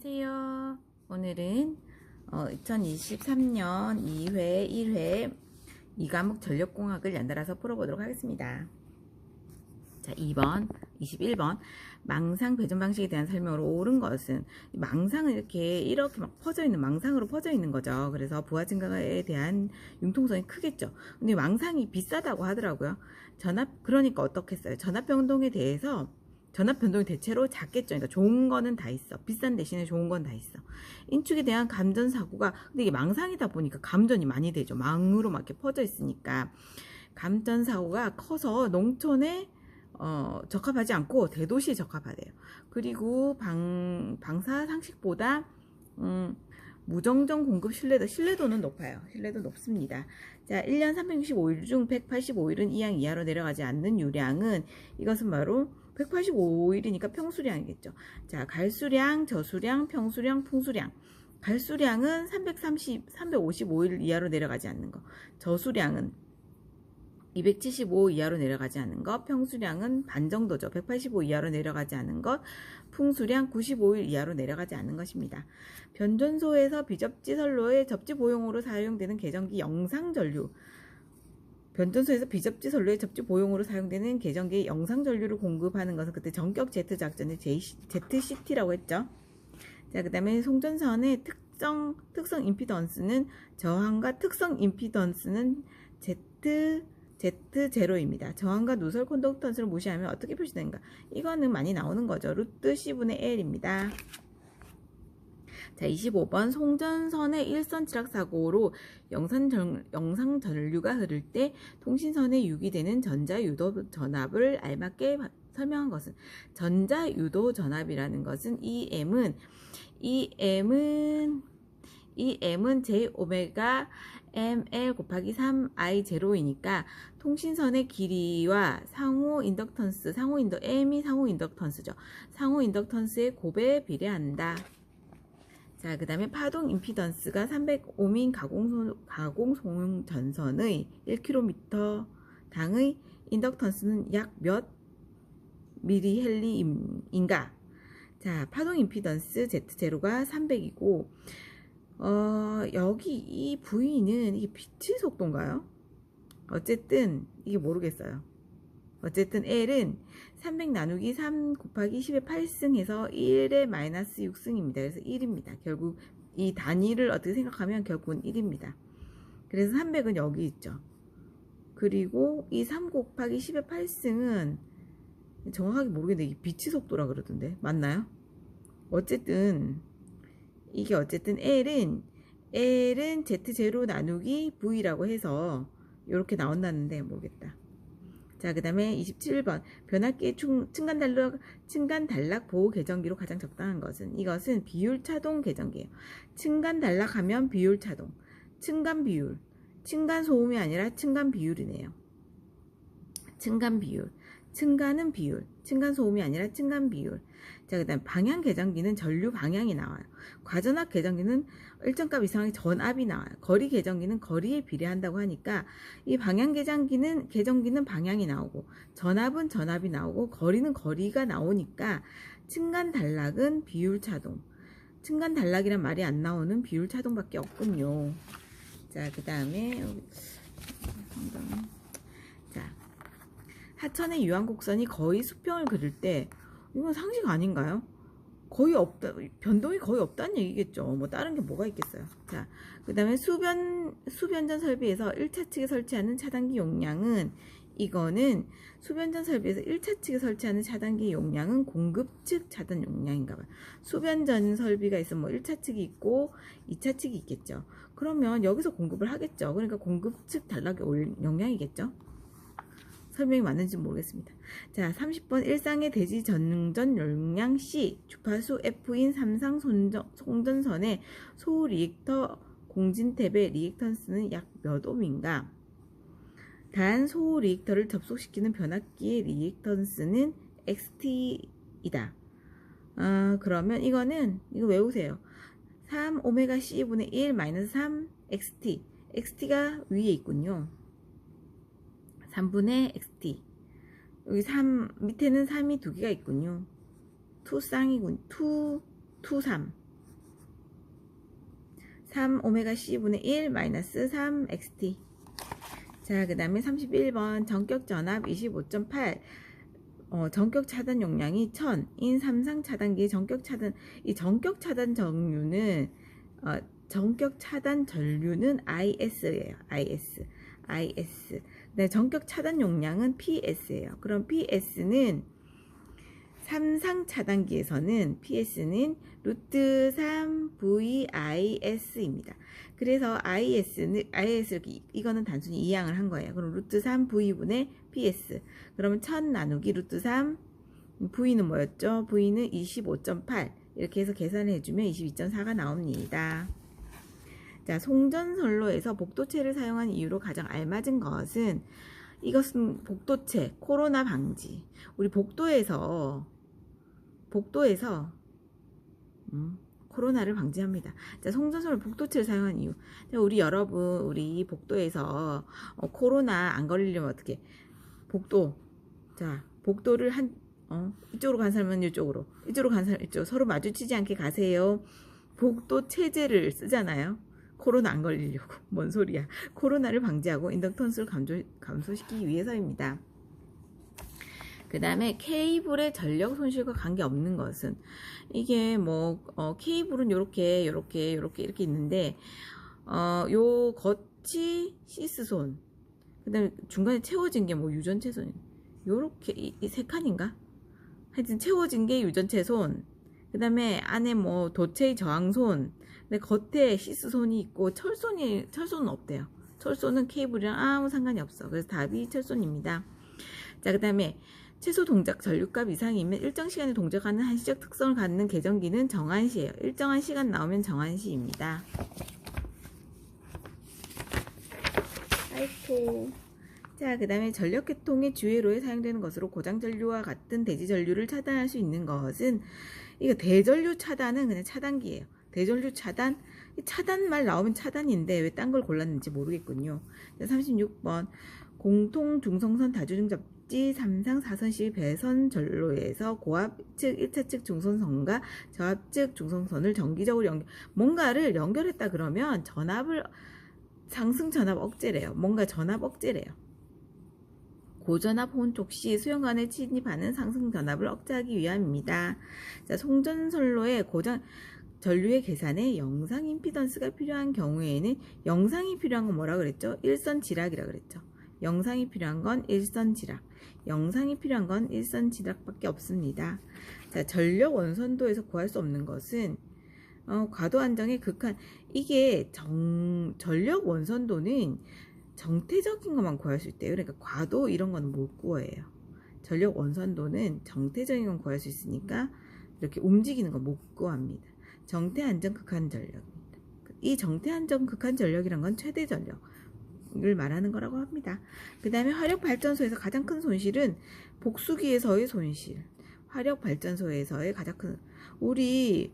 안녕하세요. 오늘은 2023년 2회 1회 2과목 전력공학을 연달아서 풀어보도록 하겠습니다. 자, 2번 21번 망상 배전 방식에 대한 설명으로 옳은 것은, 망상은 이렇게 막 퍼져 있는, 망상으로 퍼져 있는 거죠. 그래서 부하 증가에 대한 융통성이 크겠죠. 근데 망상이 비싸다고 하더라고요. 그러니까 어떻겠어요? 전압 변동에 대해서, 전압 변동이 대체로 작겠죠. 그러니까 좋은 거는 다 있어. 비싼 대신에 좋은 건 다 있어. 인축에 대한 감전 사고가, 근데 이게 망상이다 보니까 감전이 많이 되죠. 망으로 막 이렇게 퍼져 있으니까 감전 사고가 커서 농촌에 적합하지 않고 대도시에 적합하대요. 그리고 방사 상식보다 무정정 공급 신뢰도는 높아요. 신뢰도 높습니다. 자, 1년 365일 중 185일은 이항 이하로 내려가지 않는 유량은, 이것은 바로 185일이니까 평수량이겠죠. 자, 갈수량, 저수량, 평수량, 풍수량. 갈수량은 355일 이하로 내려가지 않는 거. 저수량은 275 이하로 내려가지 않는 것, 평수량은 반 정도죠. 185 이하로 내려가지 않는 것, 풍수량 95일 이하로 내려가지 않는 것입니다. 변전소에서 비접지선로의 접지보용으로 사용되는 계전기 영상전류, 변전소에서 비접지선로의 접지보용으로 사용되는 계전기의 영상전류를 공급하는 것은 그때 전격 Z작전의 ZCT라고 했죠. 자, 그 다음에 송전선의 특성 임피던스는, 저항과 특성 임피던스는 Z0입니다. 저항과 누설 콘덕턴스를 무시하면 어떻게 표시되는가? 이거는 많이 나오는 거죠. 루트 C분의 L입니다. 자, 25번 송전선의 일선 지락 사고로 영상 전류가 흐를 때 통신선에 유기되는 전자유도 전압을 알맞게 설명한 것은, 전자유도 전압이라는 것은 EM은 J 오메가 ml 곱하기 3I0이니까 통신선의 길이와 상호 인덕턴스, M이 상호 인덕턴스죠. 상호 인덕턴스의 곱에 비례한다. 자, 그 다음에 파동 임피던스가 300옴인 가공송 전선의 1km 당의 인덕턴스는 약 몇 미리헬리인가? 자, 파동 임피던스 Z0가 300이고, 여기 이 V는 이게 빛의 속도인가요? 어쨌든 이게 모르겠어요. 어쨌든 L은 300 나누기 3 곱하기 10의 8승 해서 1의 마이너스 6승입니다. 그래서 1입니다. 결국 이 단위를 어떻게 생각하면 결국은 1입니다. 그래서 300은 여기 있죠. 그리고 이 3 곱하기 10의 8승은 정확하게 모르겠는데 이게 빛의 속도라 그러던데 맞나요? 어쨌든 이게 L은 Z0 나누기 V라고 해서 이렇게 나온다는데 모르겠다. 자, 그 다음에 27번 변압기의 층간단락 보호 계전기로 가장 적당한 것은, 이것은 비율차동 계전기예요. 층간단락하면 비율차동, 층간비율, 층간소음이 아니라 층간비율이네요. 층간비율, 층간은 비율, 층간소음이 아니라 층간비율. 자, 그 다음 방향 계전기는 전류 방향이 나와요. 과전압 계전기는 일정 값 이상의 전압이 나와요. 거리 계전기는 거리에 비례한다고 하니까 이 방향 계전기는 방향이 나오고, 전압은 전압이 나오고, 거리는 거리가 나오니까 층간단락은 비율차동, 층간단락이란 말이 안 나오는 비율차동밖에 없군요. 자, 그 다음에 자, 하천의 유한곡선이 거의 수평을 그릴 때, 이건 상식 아닌가요? 거의 없다, 변동이 거의 없다는 얘기겠죠. 뭐 다른 게 뭐가 있겠어요. 자, 그 다음에 수변전 설비에서 1차 측에 설치하는 차단기 용량은, 이거는 수변전 설비에서 1차 측에 설치하는 차단기 용량은 공급 측 차단 용량인가 봐요. 수변전 설비가 있으면 뭐 1차 측이 있고 2차 측이 있겠죠. 그러면 여기서 공급을 하겠죠. 그러니까 공급 측 단락의 용량이겠죠. 설명이 맞는지 모르겠습니다. 자, 30번 일상의 대지 전능전 용량 C, 주파수 F인 삼상 송전선의 소 리액터 공진탭의 리액턴스는 약 몇 옴인가? 단 소 리액터를 접속시키는 변압기의 리액턴스는 XT이다. 그러면 이거 외우세요. 3 오메가 C분의 1 마이너스 3 XT. XT가 위에 있군요. 3분의 XT. 여기 3, 밑에는 3이 두 개가 있군요. 투쌍이군. 2, 3. 3오메가 C분의 1 마이너스 3xt. 자, 그 다음에 31번 전격 전압 25.8. 전격 차단 용량이 1000인 삼상 차단기의 전격 차단, 이 전격 차단 전류는 전격 차단 전류는 IS예요. IS. 네, 전격 차단 용량은 PS예요. 그럼 PS는 삼상 차단기에서는 PS는 루트 3 VIS입니다. 그래서 IS는 이거는 단순히 이항을 한 거예요. 그럼 루트 3 V분의 PS. 그러면 1000 나누기 루트 3 V는 뭐였죠? V는 25.8. 이렇게 해서 계산을 해주면 22.4가 나옵니다. 자, 송전선로에서 복도체를 사용한 이유로 가장 알맞은 것은, 이것은 복도체, 코로나 방지. 우리 복도에서 코로나를 방지합니다. 자, 송전선로 복도체를 사용한 이유. 자, 우리 여러분, 우리 복도에서 코로나 안 걸리려면 어떻게? 복도를 이쪽으로 간 사람은 이쪽으로, 이쪽으로 간 사람 이쪽, 서로 마주치지 않게 가세요. 복도 체제를 쓰잖아요. 코로나 안 걸리려고. 뭔 소리야. 코로나를 방지하고 인덕턴스를 감소시키기 위해서입니다. 그 다음에 케이블의 전력 손실과 관계없는 것은, 이게 케이블은 이렇게 있는데, 요 겉이 시스손, 그 다음에 중간에 채워진 게 유전체손, 요렇게 이 세 칸인가? 하여튼 채워진 게 유전체손, 그 다음에 안에 도체의 저항손, 근데 겉에 시스손이 있고, 철손은 없대요. 철손은 케이블이랑 아무 상관이 없어. 그래서 답이 철손입니다. 자, 그 다음에 최소 동작 전류값 이상이면 일정 시간에 동작하는 한시적 특성을 갖는 계전기는 정한시예요. 일정한 시간 나오면 정한시입니다. 아이고. 자, 그 다음에 전력계통의 주회로에 사용되는 것으로 고장전류와 같은 대지전류를 차단할 수 있는 것은, 이거 대전류 차단은 그냥 차단기예요. 대전류 차단말 나오면 차단인데 왜 딴 걸 골랐는지 모르겠군요. 36번 공통 중성선 다주중 접지 3상 4선식 배선 전로에서 고압 측 1차 측 중성선과 저압 측 중성선을 정기적으로 뭔가를 연결했다 그러면 상승 전압 억제래요. 뭔가 전압 억제래요. 고전압 혼촉 시 수용관에 침입하는 상승 전압을 억제하기 위함입니다. 자, 송전선로의 전류의 계산에 영상 임피던스가 필요한 경우에는, 영상이 필요한 건 뭐라 그랬죠? 일선지락이라 그랬죠. 영상이 필요한 건 일선지락. 영상이 필요한 건 일선지락밖에 없습니다. 자, 전력 원선도에서 구할 수 없는 것은 과도 안정의 극한. 이게 전력 원선도는 정태적인 것만 구할 수 있대요. 그러니까 과도 이런 건 못 구해요. 전력 원선도는 정태적인 건 구할 수 있으니까 이렇게 움직이는 건 못 구합니다. 정태 안정 극한 전력입니다. 이 정태 안정 극한 전력이란 건 최대 전력을 말하는 거라고 합니다. 그 다음에 화력 발전소에서 가장 큰 손실은 복수기에서의 손실. 화력 발전소에서의 가장 큰, 우리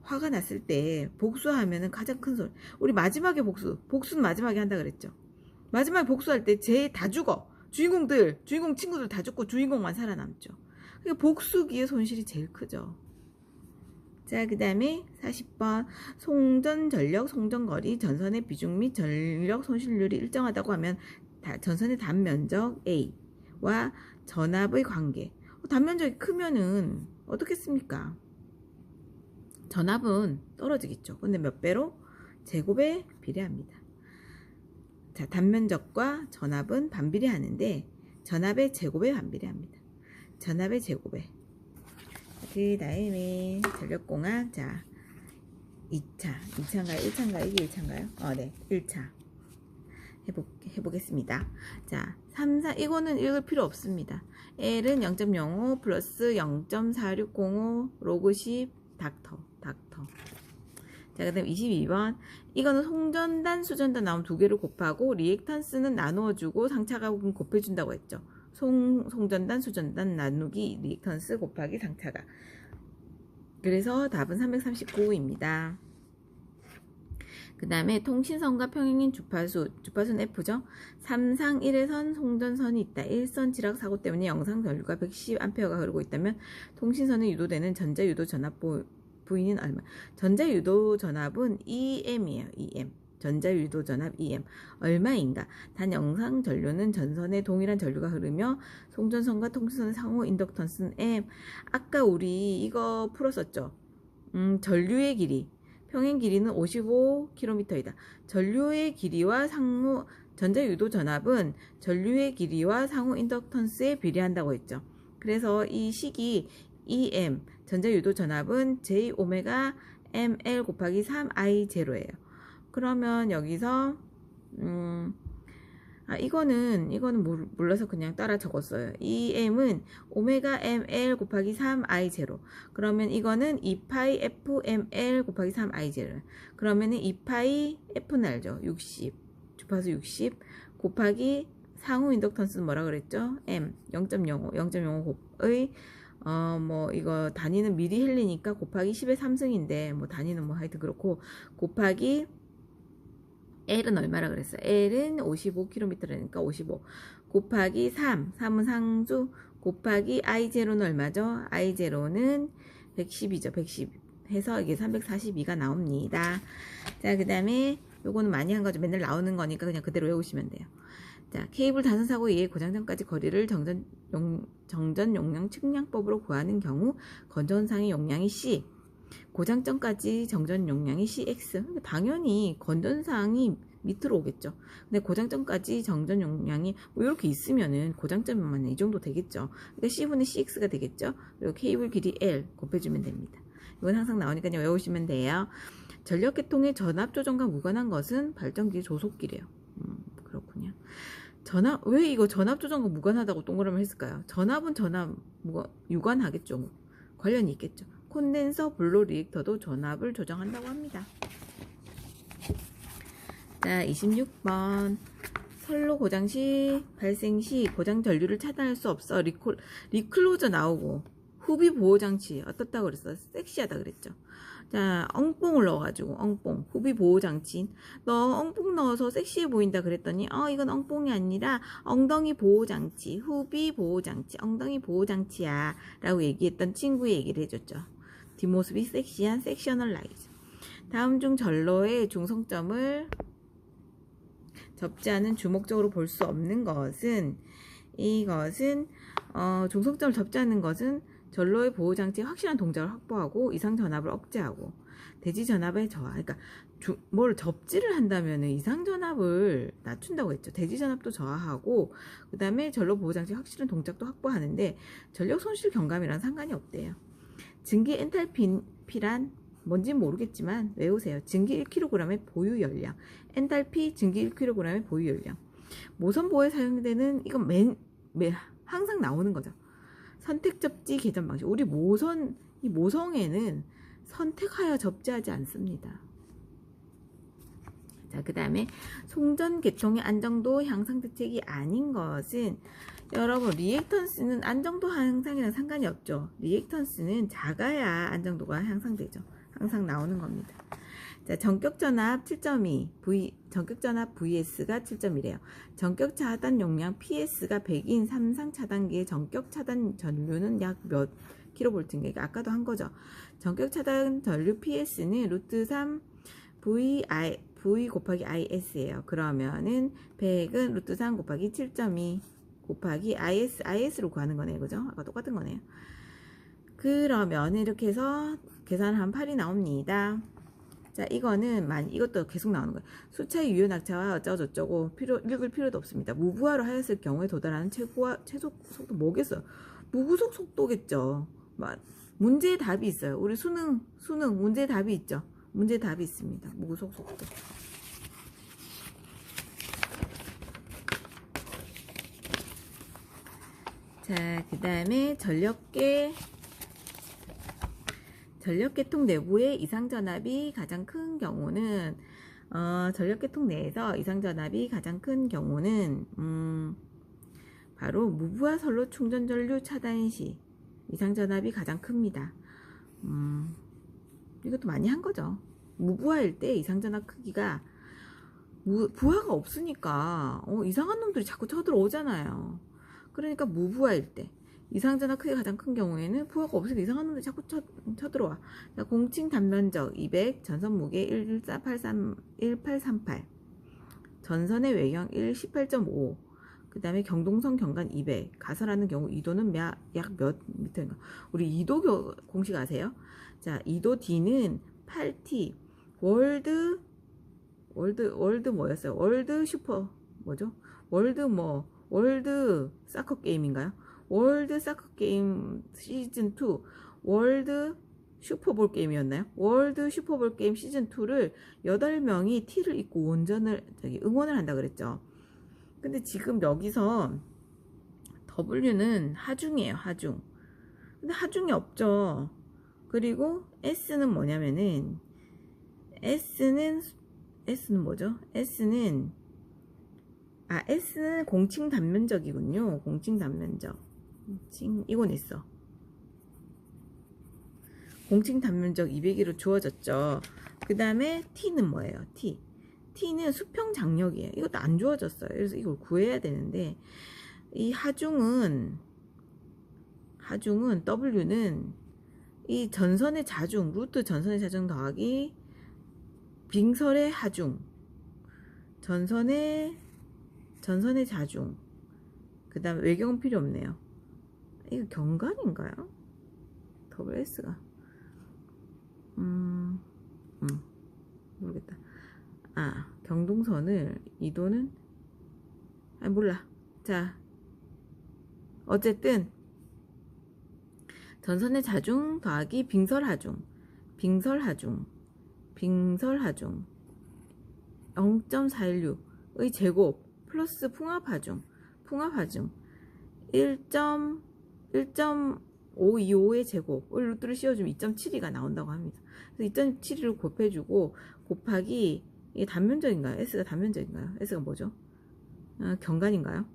화가 났을 때 복수하면은 가장 큰 손실. 우리 마지막에 복수는 마지막에 한다 그랬죠. 마지막에 복수할 때 다 죽어. 주인공 친구들 다 죽고 주인공만 살아남죠. 그러니까 복수기의 손실이 제일 크죠. 자, 그 다음에 40번 송전전력, 송전거리, 전선의 비중 및 전력 손실률이 일정하다고 하면 전선의 단면적 A와 전압의 관계. 단면적이 크면은 어떻겠습니까? 전압은 떨어지겠죠. 근데 몇 배로? 제곱에 비례합니다. 자, 단면적과 전압은 반비례하는데 전압의 제곱에 반비례합니다. 전압의 제곱에. 그 다음에 전력공학. 자, 2차인가요? 1차인가요? 이게 1차인가요? 네, 1차 해보겠습니다. 자, 3, 4 이거는 읽을 필요 없습니다. L은 0.05 플러스 0.4605 로그 10 닥터. 자, 그 다음 22번. 이거는 송전단, 수전단 나오면 두 개를 곱하고 리액턴스는 나누어주고 상차가 곱해준다고 했죠. 송전단, 수전단 나누기 리액턴스 곱하기 상차가. 그래서 답은 339입니다. 그 다음에 통신선과 평행인 주파수는 F죠. 3상 1회선 송전선이 있다. 1선 지락 사고 때문에 영상 전류가 110A가 흐르고 있다면 통신선에 유도되는 전자유도 전압보 V는 얼마. 전자유도 전압은 EM이에요. EM. 전자유도 전압 EM. 얼마인가? 단 영상 전류는 전선에 동일한 전류가 흐르며 송전선과 통신선의 상호 인덕턴스는 M. 아까 우리 이거 풀었었죠. 전류의 길이. 평행 길이는 55km이다. 전류의 길이와 상호 전자유도 전압은 전류의 길이와 상호 인덕턴스에 비례한다고 했죠. 그래서 이 식이 EM 전자유도 전압은 J 오메가 ML 곱하기 3I 제로예요. 그러면 여기서 이거는 몰라서 그냥 따라 적었어요. EM은 오메가 ML 곱하기 3I 제로. 그러면 이거는 2파이 FML 곱하기 3I 제로. 그러면은 2파이 F는 알죠? 60. 주파수 60 곱하기 상호 인덕턴스는 뭐라 그랬죠? M 0.05 0.05의 뭐 이거 단위는 미리헬리니까 곱하기 10의 3승인데 뭐 단위는 뭐 하여튼 그렇고 곱하기 L은 얼마라 그랬어요? L은 55km라니까 55 곱하기 3은 상수 곱하기 I0는 얼마죠? I0는 110이죠. 110 해서 이게 342가 나옵니다. 자, 그 다음에 요거는 많이 한 거죠. 맨날 나오는 거니까 그냥 그대로 외우시면 돼요. 자, 케이블 단선 사고에 의해 고장전까지 거리를 정전 용량 측량법으로 구하는 경우 건전상의 용량이 C, 고장전까지 정전 용량이 CX. 당연히 건전상이 밑으로 오겠죠. 근데 고장전까지 정전 용량이 뭐 이렇게 있으면은 고장점만 이 정도 되겠죠. 그러니까 C분의 CX가 되겠죠. 그리고 케이블 길이 L 곱해주면 됩니다. 이건 항상 나오니까 외우시면 돼요. 전력계통의 전압 조정과 무관한 것은 발전기 조속기래요. 그렇군요. 왜 이거 전압 조정과 무관하다고 동그라미 했을까요? 전압은 유관하겠죠. 관련이 있겠죠. 콘덴서 블로 리액터도 전압을 조정한다고 합니다. 자, 26번. 선로 고장 시 발생 시 고장 전류를 차단할 수 없어 리클로저 나오고 후비 보호 장치 어떻다고 그랬어? 섹시하다 그랬죠. 자, 엉뽕을 넣어가지고 엉뽕 후비 보호 장치. 너 엉뽕 넣어서 섹시해 보인다 그랬더니 이건 엉뽕이 아니라 엉덩이 보호 장치, 후비 보호 장치, 엉덩이 보호 장치야 라고 얘기했던 친구의 얘기를 해줬죠. 뒷모습이 섹시한 섹셔널 라이즈. 다음 중 전로의 중성점을 접지 않은 주목적으로 볼 수 없는 것은 중성점을 접지 않는 것은 전로의 보호장치의 확실한 동작을 확보하고 이상 전압을 억제하고 대지 전압의 저하. 그러니까 뭘 접지를 한다면 이상 전압을 낮춘다고 했죠. 대지 전압도 저하하고 그 다음에 전로 보호장치의 확실한 동작도 확보하는데 전력 손실 경감이랑 상관이 없대요. 증기 엔탈피란 뭔지 모르겠지만 외우세요. 증기 1kg의 보유 열량. 엔탈피 증기 1kg의 보유 열량. 모선 보호에 사용되는 이건 항상 나오는 거죠. 선택 접지 개전 방식. 우리 이 모성에는 선택하여 접지하지 않습니다. 자, 그 다음에 송전 계통의 안정도 향상 대책이 아닌 것은 여러분 리액턴스는 안정도 향상이랑 상관이 없죠. 리액턴스는 작아야 안정도가 향상되죠. 항상 나오는 겁니다. 자, 전격전압 7.2 전격전압 VS가 7.1이에요. 전격 차단 용량 PS가 100인 삼상 차단기의 전격 차단 전류는 약 몇 kV인가? 아까도 한 거죠. 전격 차단 전류 PS는 루트 3 V 곱하기 IS예요. 그러면은 100은 루트 3 곱하기 7.2 곱하기 IS로 구하는 거네요. 그죠? 아까 똑같은 거네요. 그러면 이렇게 해서 계산하면 8이 나옵니다. 자, 이것도 계속 나오는 거예요. 수차의 유효 낙차와 어쩌고저쩌고 읽을 필요도 없습니다. 무부하로 하였을 경우에 도달하는 최소 속도 뭐겠어요? 무구속 속도겠죠. 문제의 답이 있어요. 우리 수능 문제의 답이 있죠. 문제의 답이 있습니다. 무구속 속도. 자, 그 다음에 전력계통 내부의 이상전압이 가장 큰 경우는 전력계통 내에서 이상전압이 가장 큰 경우는 바로 무부하 선로 충전전류 차단 시 이상전압이 가장 큽니다. 이것도 많이 한 거죠. 무부하일 때 이상전압 크기가 부하가 없으니까 이상한 놈들이 자꾸 쳐들어오잖아요. 그러니까 무부하일 때 이상전화 크기가 가장 큰 경우에는 부하가 없으니까 이상한 놈들이 자꾸 쳐들어와. 자, 공칭 단면적 200, 전선 무게 1838, 전선의 외경 18.5, 그 다음에 경동선 경간 200, 가설하는 경우 이도는 약 몇 미터인가? 우리 이도 공식 아세요? 자, 이도 D는 8T, 월드 뭐였어요? 월드 슈퍼, 뭐죠? 월드 사커 게임인가요? 월드 사커 게임 시즌 2, 월드 슈퍼볼 게임이었나요? 월드 슈퍼볼 게임 시즌 2를 8명이 T를 입고 응원을 한다 그랬죠. 근데 지금 여기서 W는 하중이에요, 하중. 근데 하중이 없죠. 그리고 S는 뭐냐면은, S는 뭐죠? S는 공칭 단면적이군요. 공칭 단면적. 이건 있어. 공칭 단면적 200으로 주어졌죠. 그 다음에 T는 뭐예요? T는 수평 장력이에요. 이것도 안 주어졌어요. 그래서 이걸 구해야 되는데, 이 하중은 W는 이 전선의 자중, 루트 전선의 자중 더하기 빙설의 하중, 전선의 자중, 그 다음에 외경은 필요 없네요. 이거 경관인가요? WS가 모르겠다. 경동선을 이도는 몰라. 자, 어쨌든 전선의 자중 더하기 빙설하중 0.416의 제곱 플러스 풍합하중 1.525의 제곱을 루트를 씌워주면 2.72가 나온다고 합니다. 그래서 2.72를 곱해주고 곱하기, 이게 단면적인가요? S가 단면적인가요? S가 뭐죠? 경관인가요?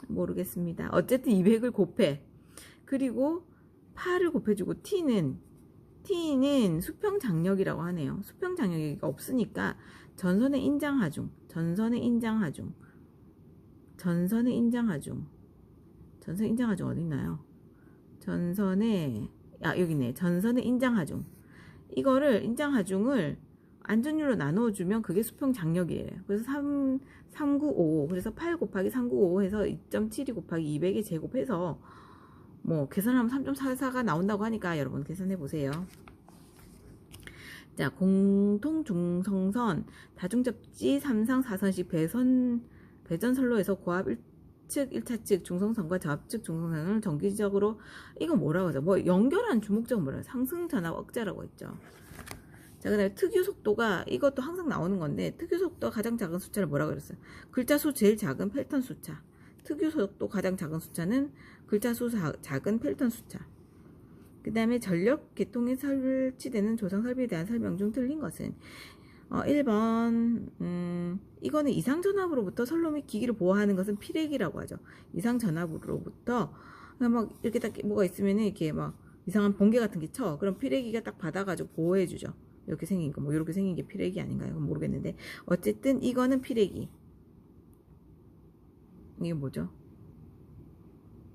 모르겠습니다. 어쨌든 200을 곱해. 그리고 8을 곱해주고 T는 수평 장력이라고 하네요. 수평 장력이 없으니까 전선의 인장하중 어디 있나요? 여기 있네. 전선의 인장하중. 이거를 인장하중을 안전율로 나누어주면 그게 수평 장력이에요. 그래서 395. 그래서 8 곱하기 395 해서 2.72 곱하기 200에 제곱해서 뭐 계산하면 3.44가 나온다고 하니까 여러분 계산해 보세요. 자, 공통 중성선 다중접지 3상 4선식 배전선로에서 고압 1측 1차 측 중성선과 저압측 중성선을 정기적으로, 이거 뭐라고 하죠? 뭐 연결한 주목적은 뭐라고 해요? 상승전압 억제라고 했죠. 자, 그 다음에 특유 속도가, 이것도 항상 나오는 건데, 특유 속도가 가장 작은 숫자를 뭐라고 그랬어요? 글자 수 제일 작은 펠턴 숫자. 특유 속도 가장 작은 숫자는 글자 수 작은 펠턴 숫자. 그 다음에 전력 계통에 설치되는 조성 설비에 대한 설명 중 틀린 것은 1번 이거는 이상 전압으로부터 선로 및 기기를 보호하는 것은 피렉이라고 하죠. 이상 전압으로부터 막 이렇게 딱 뭐가 있으면 이렇게 막 이상한 번개 같은 게 쳐. 그럼 피레기가 딱 받아가지고 보호해주죠. 이렇게 생긴 거, 뭐 이렇게 생긴 게 피레기 아닌가요? 모르겠는데 어쨌든 이거는 피레기. 이게 뭐죠?